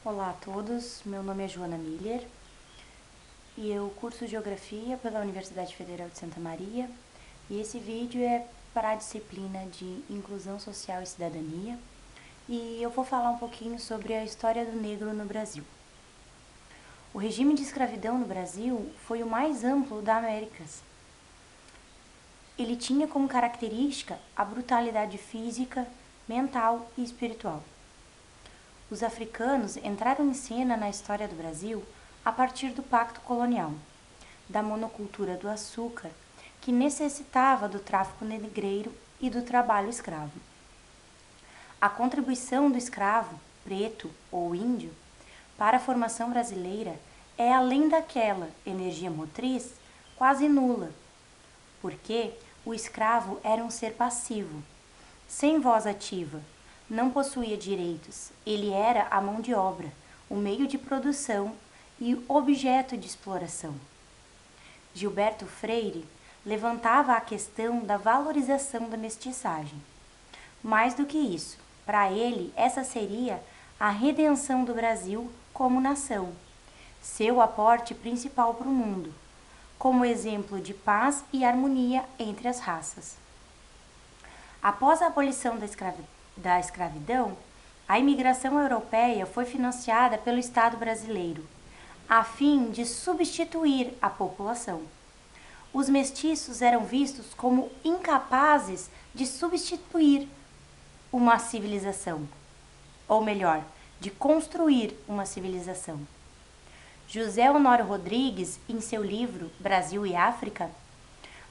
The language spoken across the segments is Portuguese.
Olá a todos, meu nome é Joana Miller e eu curso Geografia pela Universidade Federal de Santa Maria e esse vídeo é para a disciplina de Inclusão Social e Cidadania e eu vou falar um pouquinho sobre a história do negro no Brasil. O regime de escravidão no Brasil foi o mais amplo da Américas. Ele tinha como característica a brutalidade física, mental e espiritual. Os africanos entraram em cena na história do Brasil a partir do Pacto Colonial, da monocultura do açúcar, que necessitava do tráfico negreiro e do trabalho escravo. A contribuição do escravo, preto ou índio, para a formação brasileira é, além daquela energia motriz, quase nula, porque o escravo era um ser passivo, sem voz ativa, não possuía direitos, ele era a mão de obra, o meio de produção e objeto de exploração. Gilberto Freire levantava a questão da valorização da mestiçagem. Mais do que isso, para ele, essa seria a redenção do Brasil como nação, seu aporte principal para o mundo, como exemplo de paz e harmonia entre as raças. Após a abolição da escravidão, a imigração europeia foi financiada pelo Estado brasileiro, a fim de substituir a população. Os mestiços eram vistos como incapazes de substituir uma civilização, ou melhor, de construir uma civilização. José Honório Rodrigues, em seu livro Brasil e África,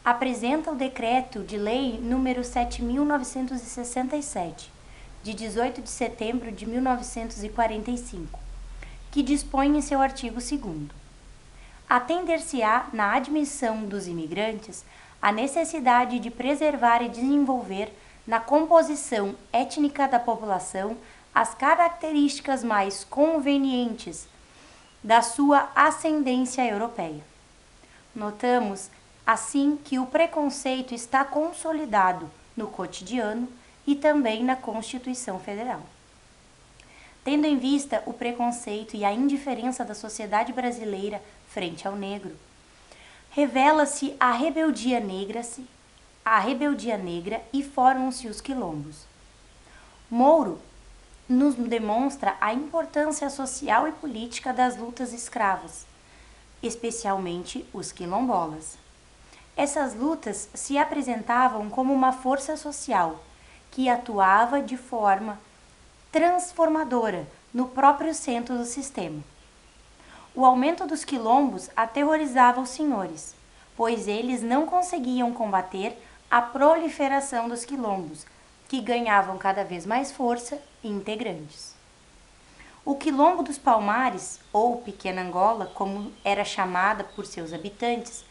apresenta o Decreto de Lei número 7.967, de 18 de setembro de 1945, que dispõe em seu artigo 2º: atender-se-á na admissão dos imigrantes a necessidade de preservar e desenvolver na composição étnica da população as características mais convenientes da sua ascendência europeia. Notamos assim que o preconceito está consolidado no cotidiano e também na Constituição Federal. Tendo em vista o preconceito e a indiferença da sociedade brasileira frente ao negro, revela-se a rebeldia negra e formam-se os quilombos. Mouro nos demonstra a importância social e política das lutas escravas, especialmente os quilombolas. Essas lutas se apresentavam como uma força social que atuava de forma transformadora no próprio centro do sistema. O aumento dos quilombos aterrorizava os senhores, pois eles não conseguiam combater a proliferação dos quilombos, que ganhavam cada vez mais força e integrantes. O Quilombo dos Palmares, ou Pequena Angola, como era chamada por seus habitantes,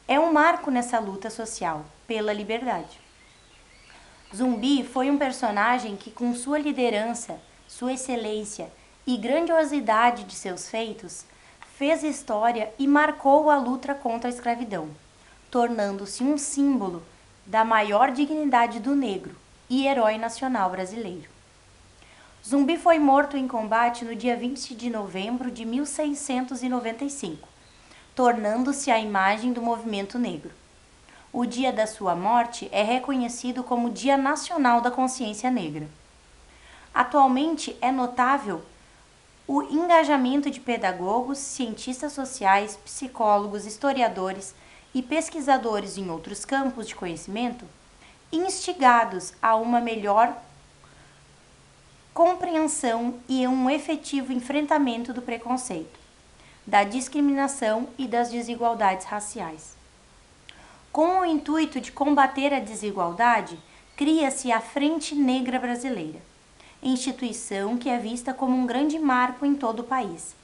é um marco nessa luta social pela liberdade. Zumbi foi um personagem que, com sua liderança, sua excelência e grandiosidade de seus feitos, fez história e marcou a luta contra a escravidão, tornando-se um símbolo da maior dignidade do negro e herói nacional brasileiro. Zumbi foi morto em combate no dia 20 de novembro de 1695, tornando-se a imagem do movimento negro. O dia da sua morte é reconhecido como Dia Nacional da Consciência Negra. Atualmente é notável o engajamento de pedagogos, cientistas sociais, psicólogos, historiadores e pesquisadores em outros campos de conhecimento, instigados a uma melhor compreensão e um efetivo enfrentamento do preconceito, da discriminação e das desigualdades raciais. Com o intuito de combater a desigualdade, cria-se a Frente Negra Brasileira, instituição que é vista como um grande marco em todo o país.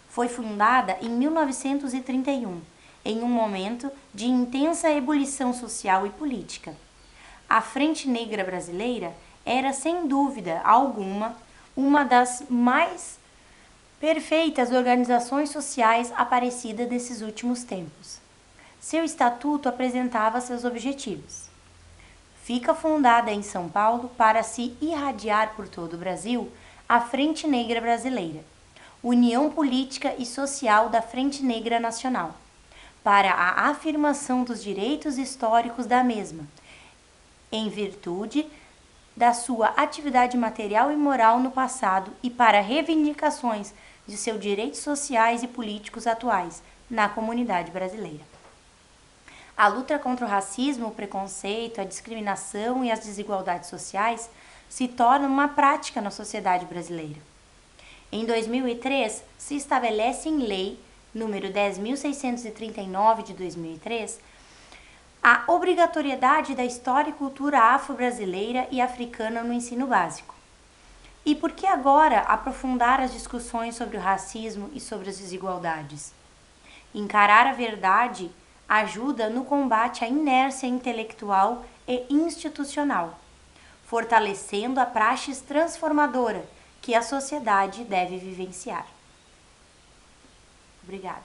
Foi fundada em 1931, em um momento de intensa ebulição social e política. A Frente Negra Brasileira era, sem dúvida alguma, uma das mais perfeitas organizações sociais aparecidas nesses últimos tempos. Seu estatuto apresentava seus objetivos: fica fundada em São Paulo para se irradiar por todo o Brasil a Frente Negra Brasileira, União Política e Social da Frente Negra Nacional, para a afirmação dos direitos históricos da mesma, em virtude da sua atividade material e moral no passado e para reivindicações de seus direitos sociais e políticos atuais na comunidade brasileira. A luta contra o racismo, o preconceito, a discriminação e as desigualdades sociais se torna uma prática na sociedade brasileira. Em 2003, se estabelece em lei número 10.639 de 2003, a obrigatoriedade da história e cultura afro-brasileira e africana no ensino básico. E por que agora aprofundar as discussões sobre o racismo e sobre as desigualdades? Encarar a verdade ajuda no combate à inércia intelectual e institucional, fortalecendo a praxis transformadora que a sociedade deve vivenciar. Obrigada.